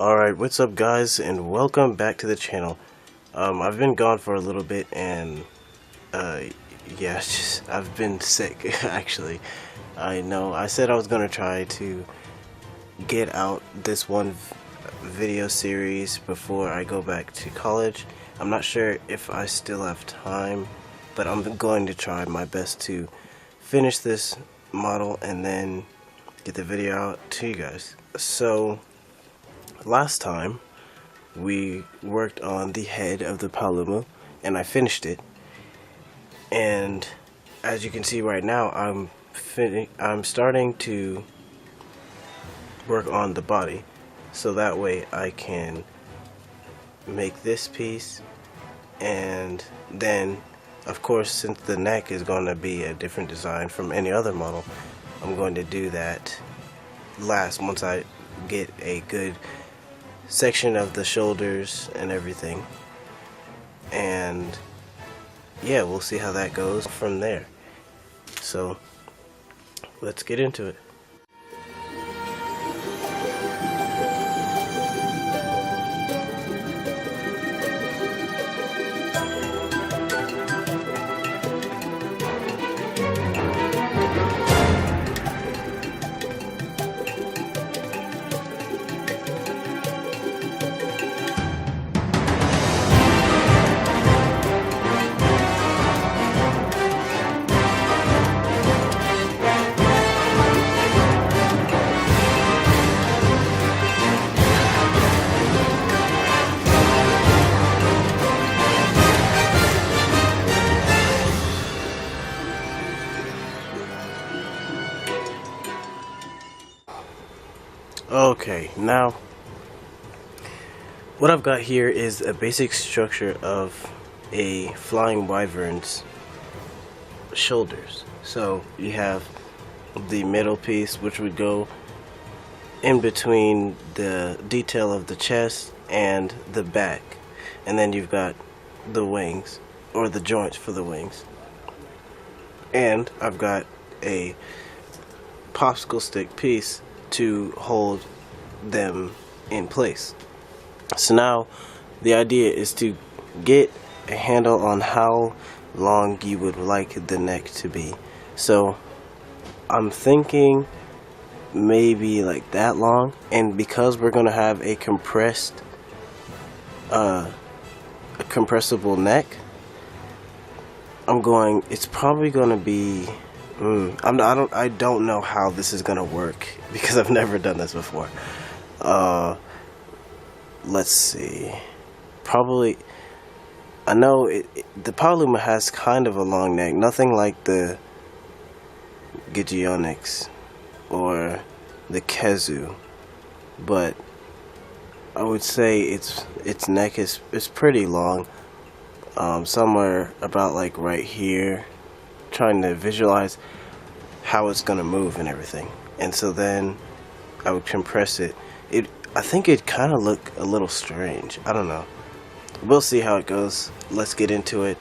Alright, what's up guys, and welcome back to the channel. I've been gone for a little bit, and yeah, I've been sick actually. I know I said I was gonna try to get out this one video series before I go back to college. I'm not sure if I still have time, but I'm going to try my best to finish this model and then get the video out to you guys. So last time we worked on the head of the Paolumu and I finished it, and as you can see right now I'm starting to work on the body, so that way I can make this piece, and then of course, since the neck is going to be a different design from any other model, I'm going to do that last once I get a good section of the shoulders and everything. And yeah, we'll see how that goes from there. So let's get into it. Okay, now what I've got here is a basic structure of a flying wyvern's shoulders. So you have the middle piece, which would go in between the detail of the chest and the back, and then you've got the wings, or the joints for the wings, and I've got a popsicle stick piece to hold them in place. So now the idea is to get a handle on how long you would like the neck to be. So I'm thinking maybe like that long, and because we're gonna have a compressible neck, it's probably gonna be I don't know how this is gonna work because I've never done this before. Let's see. Probably, I know the Paolumu has kind of a long neck, nothing like the Gigionyx or the Kezu, but I would say its neck is pretty long, somewhere about like right here. Trying to visualize how it's gonna move and everything, and so then I would compress it. I think it kind of look a little strange. I don't know. We'll see how it goes. Let's get into it.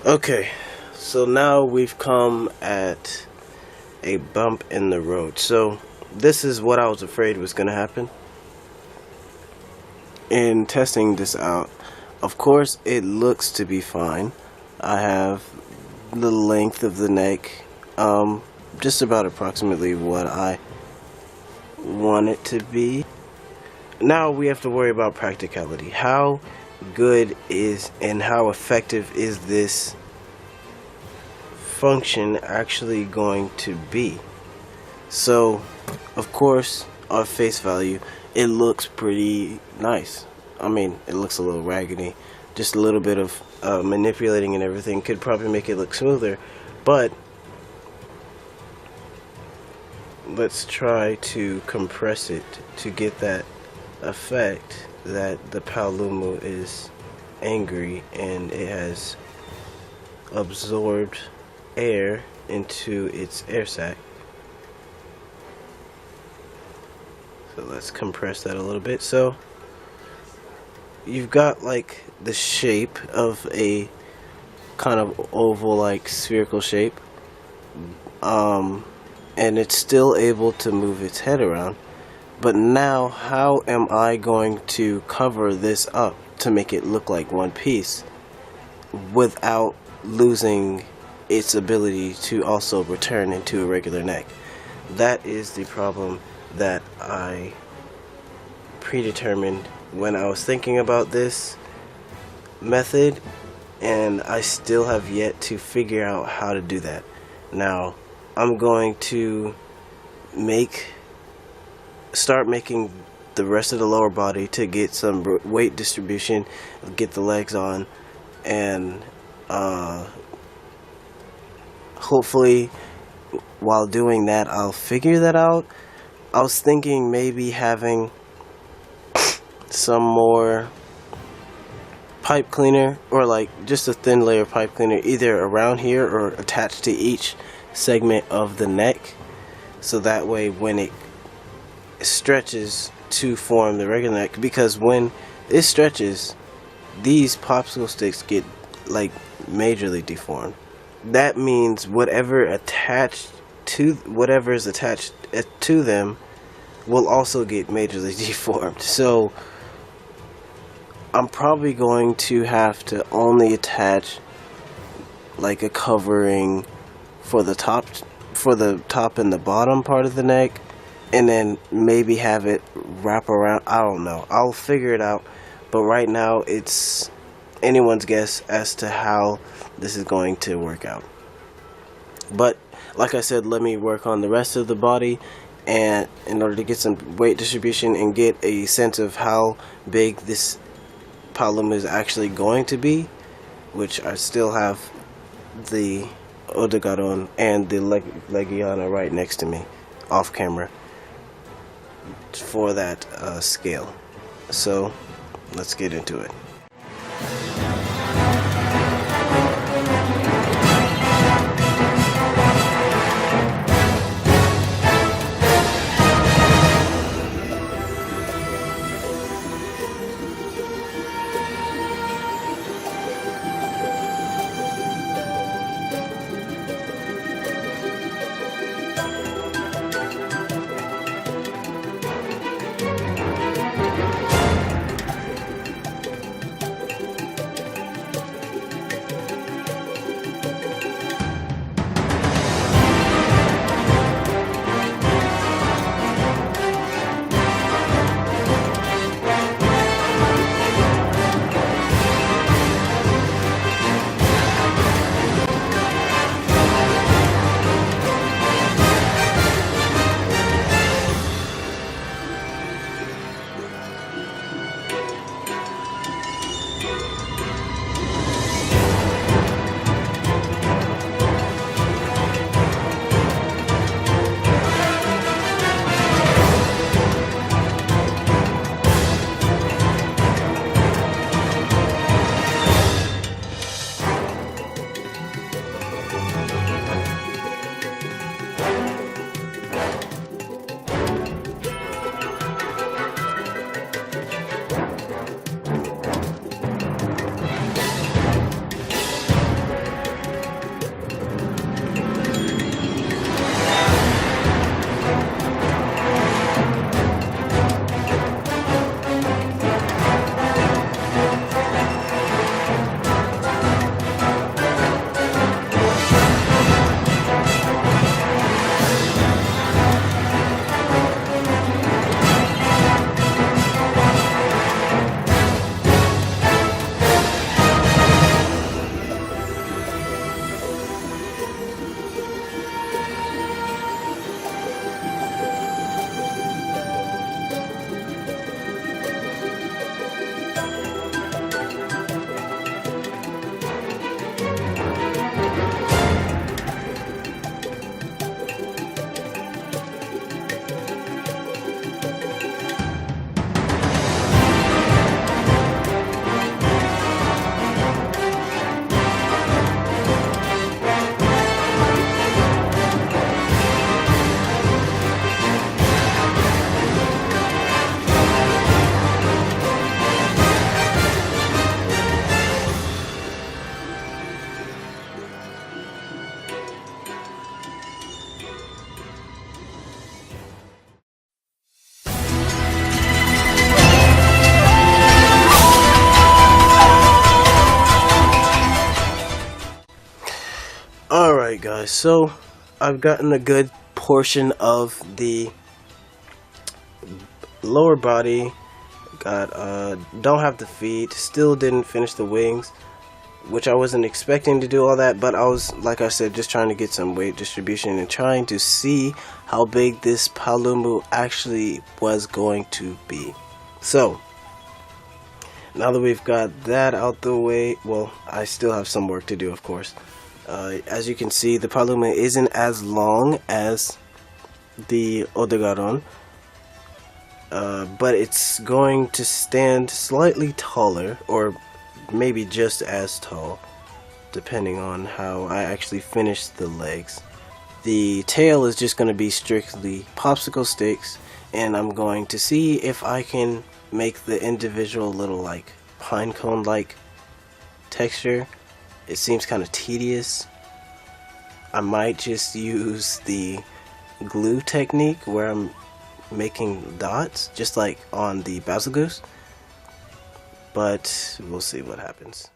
Okay, so now we've come at a bump in the road. So this is what I was afraid was going to happen in testing this out. Of course, it looks to be fine. I have the length of the neck, just about approximately what I want it to be. Now we have to worry about practicality. How good is and how effective is this function actually going to be? So, of course, on face value, it looks pretty nice. I mean, it looks a little raggedy. Just a little bit of manipulating and everything could probably make it look smoother. But let's try to compress it to get that effect that the Paolumu is angry and it has absorbed air into its air sac. So let's compress that a little bit. So you've got like the shape of a kind of oval, like spherical shape, and it's still able to move its head around. But now how am I going to cover this up to make it look like one piece without losing its ability to also return into a regular neck? That is the problem that I predetermined when I was thinking about this method, and I still have yet to figure out how to do that. Now I'm going to start making the rest of the lower body to get some weight distribution, get the legs on, and hopefully while doing that I'll figure that out. I was thinking maybe having some more pipe cleaner, or like just a thin layer of pipe cleaner either around here or attached to each segment of the neck, so that way when it stretches to form the regular neck, because when it stretches, these popsicle sticks get like majorly deformed. That means whatever is attached to them will also get majorly deformed. So I'm probably going to have to only attach like a covering for the top and the bottom part of the neck, and then maybe have it wrap around. I don't know. I'll figure it out. But right now it's anyone's guess as to how this is going to work out. But like I said, let me work on the rest of the body, and in order to get some weight distribution and get a sense of how big this Paolumu is actually going to be, which I still have the Odegaron and the Legiana right next to me off camera for that scale. So let's get into it. guys, so I've gotten a good portion of the lower body. Got don't have the feet, still didn't finish the wings, which I wasn't expecting to do all that, but I was, like I said, just trying to get some weight distribution and trying to see how big this Paolumu actually was going to be. So now that we've got that out the way, well, I still have some work to do, of course. As you can see, the Paolumu isn't as long as the Odegaron, but it's going to stand slightly taller, or maybe just as tall, depending on how I actually finish the legs. The tail is just going to be strictly popsicle sticks, and I'm going to see if I can make the individual little like pine cone like texture. It seems kind of tedious. I might just use the glue technique where I'm making dots just like on the basil goose, but we'll see what happens.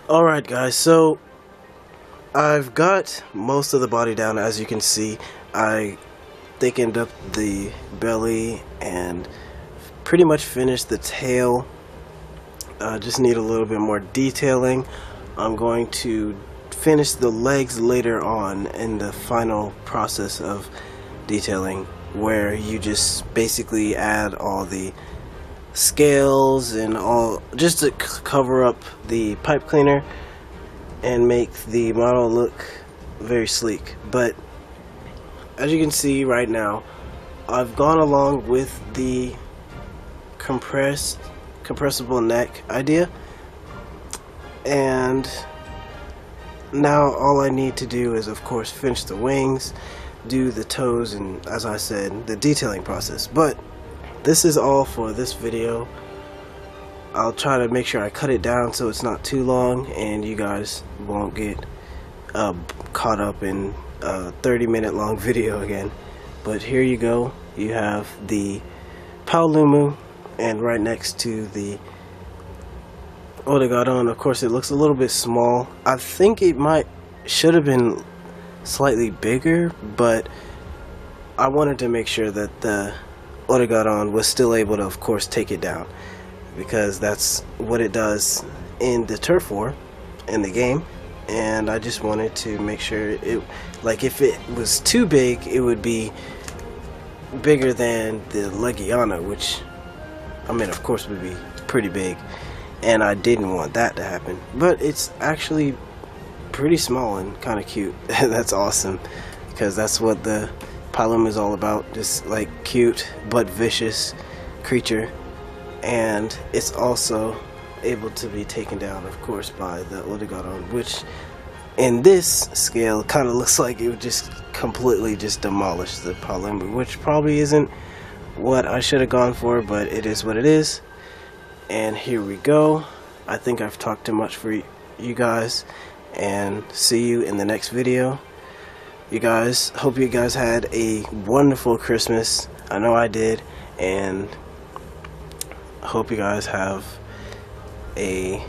Alright guys, so I've got most of the body down. As you can see, I thickened up the belly and pretty much finished the tail. Just need a little bit more detailing. I'm going to finish the legs later on in the final process of detailing, where you just basically add all the scales and all just to cover up the pipe cleaner and make the model look very sleek. But as you can see right now, I've gone along with the compressible neck idea, and now all I need to do is of course finish the wings, do the toes, and as I said, the detailing process. But this is all for this video. I'll try to make sure I cut it down so it's not too long and you guys won't get caught up in a 30-minute long video again. But here you go, you have the Paolumu, and right next to the Odegaron. Of course it looks a little bit small. I think it should have been slightly bigger, but I wanted to make sure that the Odegaron was still able to of course take it down, because that's what it does in the turf war in the game. And I just wanted to make sure it, like, if it was too big it would be bigger than the Legiana, which I mean of course would be pretty big, and I didn't want that to happen. But it's actually pretty small and kind of cute. That's awesome, because that's what the Paolumu is all about, just like cute but vicious creature. And it's also able to be taken down of course by the Odegaron, which in this scale kind of looks like it would just completely just demolish the Paolumu, which probably isn't what I should have gone for, but it is what it is. And here we go. I think I've talked too much for you guys, and see you in the next video. You guys, hope you guys had a wonderful Christmas. I know I did, and I hope you guys have a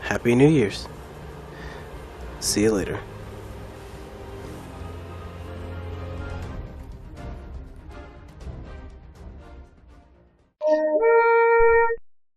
happy New Year's. See you later.